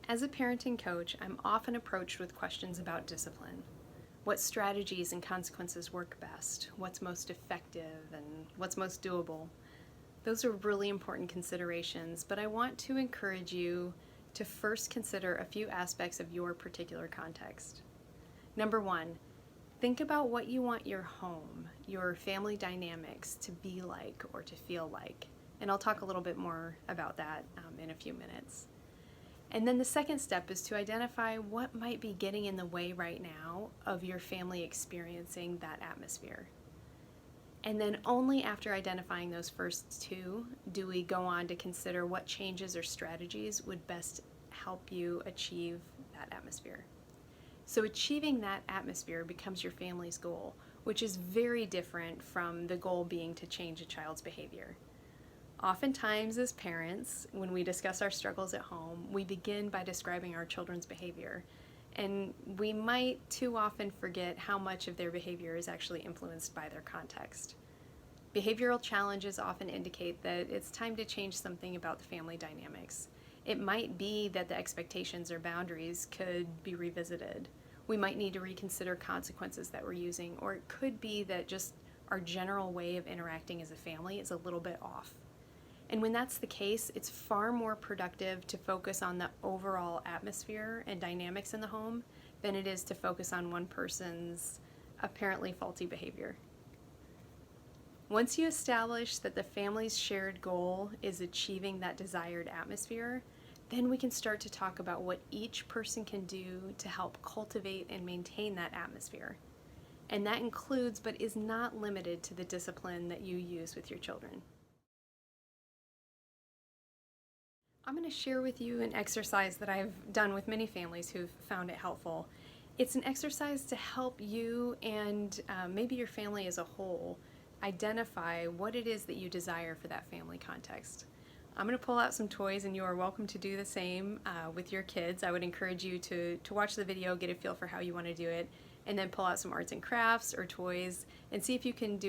As a parenting coach, I'm often approached with questions about discipline. What strategies and consequences work best? What's most effective and what's most doable? Those are really important considerations, but I want to encourage you to first consider a few aspects of your particular context. Number one, think about what you want your home, your family dynamics to be like or to feel like. And I'll talk a little bit more about that in a few minutes. And then the second step is to identify what might be getting in the way right now of your family experiencing that atmosphere. And then only after identifying those first two do we go on to consider what changes or strategies would best help you achieve that atmosphere. So achieving that atmosphere becomes your family's goal, which is very different from the goal being to change a child's behavior. Oftentimes as parents, when we discuss our struggles at home, we begin by describing our children's behavior. And we might too often forget how much of their behavior is actually influenced by their context. Behavioral challenges often indicate that it's time to change something about the family dynamics. It might be that the expectations or boundaries could be revisited. We might need to reconsider consequences that we're using, or it could be that just our general way of interacting as a family is a little bit off. And when that's the case, it's far more productive to focus on the overall atmosphere and dynamics in the home than it is to focus on one person's apparently faulty behavior. Once you establish that the family's shared goal is achieving that desired atmosphere, then we can start to talk about what each person can do to help cultivate and maintain that atmosphere. And that includes, but is not limited to, the discipline that you use with your children. I'm going to share with you an exercise that I've done with many families who've found it helpful. It's an exercise to help you and maybe your family as a whole identify what it is that you desire for that family context. I'm going to pull out some toys, and you are welcome to do the same with your kids. I would encourage you to watch the video, get a feel for how you want to do it, and then pull out some arts and crafts or toys and see if you can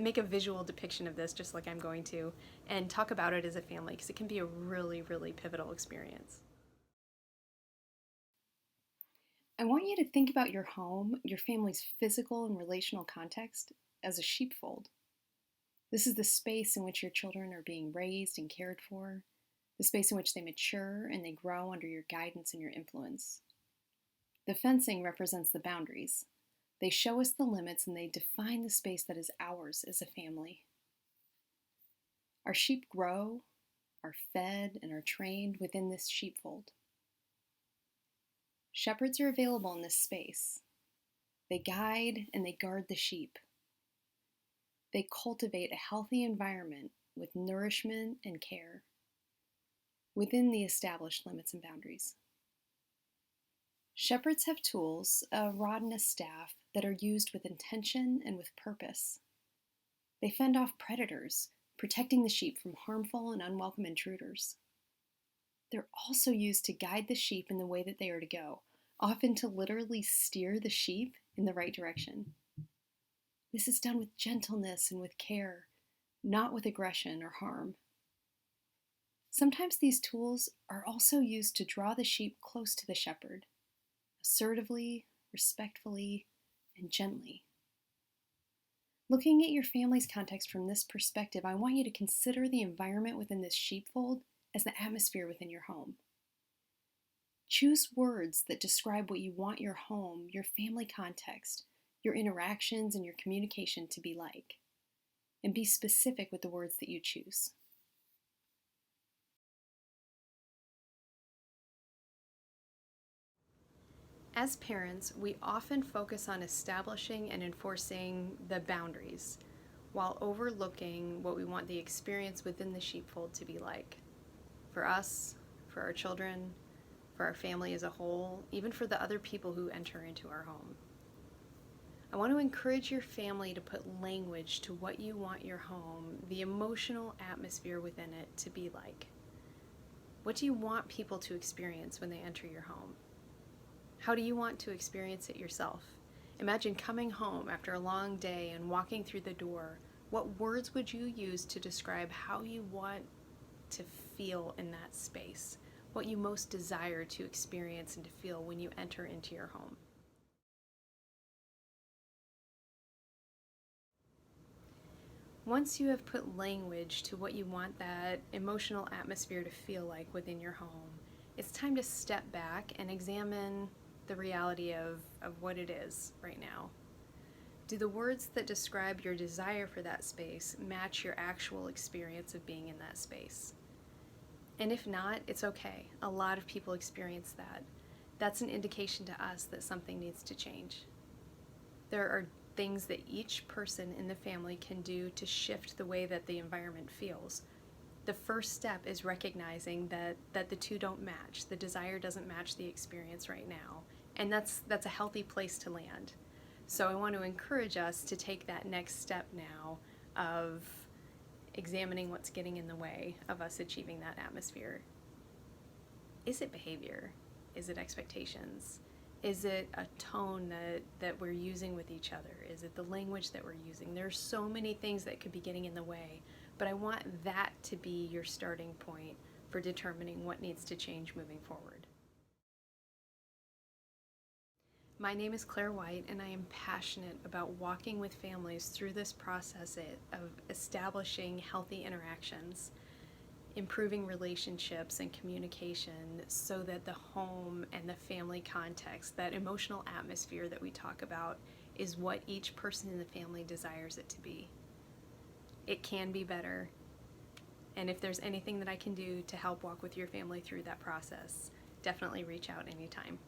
make a visual depiction of this, just like I'm going to, and talk about it as a family, because it can be a really, really pivotal experience. I want you to think about your home, your family's physical and relational context, as a sheepfold. This is the space in which your children are being raised and cared for, the space in which they mature and they grow under your guidance and your influence. The fencing represents the boundaries. They show us the limits and they define the space that is ours as a family. Our sheep grow, are fed, and are trained within this sheepfold. Shepherds are available in this space. They guide and they guard the sheep. They cultivate a healthy environment with nourishment and care within the established limits and boundaries. Shepherds have tools, a rod and a staff, that are used with intention and with purpose. They fend off predators, protecting the sheep from harmful and unwelcome intruders. They're also used to guide the sheep in the way that they are to go, often to literally steer the sheep in the right direction. This is done with gentleness and with care, not with aggression or harm. Sometimes these tools are also used to draw the sheep close to the shepherd, assertively, respectfully, and gently. Looking at your family's context from this perspective, I want you to consider the environment within this sheepfold as the atmosphere within your home. Choose words that describe what you want your home, your family context, your interactions, and your communication to be like. And be specific with the words that you choose. As parents, we often focus on establishing and enforcing the boundaries while overlooking what we want the experience within the sheepfold to be like. For us, for our children, for our family as a whole, even for the other people who enter into our home. I want to encourage your family to put language to what you want your home, the emotional atmosphere within it, to be like. What do you want people to experience when they enter your home? How do you want to experience it yourself? Imagine coming home after a long day and walking through the door. What words would you use to describe how you want to feel in that space? what you most desire to experience and to feel when you enter into your home. Once you have put language to what you want that emotional atmosphere to feel like within your home, it's time to step back and examine the reality of what it is right now. Do the words that describe your desire for that space match your actual experience of being in that space? And if not, it's okay. A lot of people experience that. That's an indication to us that something needs to change. There are things that each person in the family can do to shift the way that the environment feels. The first step is recognizing that the two don't match. The desire doesn't match the experience right now. And that's a healthy place to land. So I want to encourage us to take that next step now of examining what's getting in the way of us achieving that atmosphere. Is it behavior? Is it expectations? Is it a tone that we're using with each other? Is it the language that we're using? There's so many things that could be getting in the way, but I want that to be your starting point for determining what needs to change moving forward. My name is Claire White, and I am passionate about walking with families through this process of establishing healthy interactions, improving relationships and communication so that the home and the family context, that emotional atmosphere that we talk about, is what each person in the family desires it to be. It can be better, and if there's anything that I can do to help walk with your family through that process, definitely reach out anytime.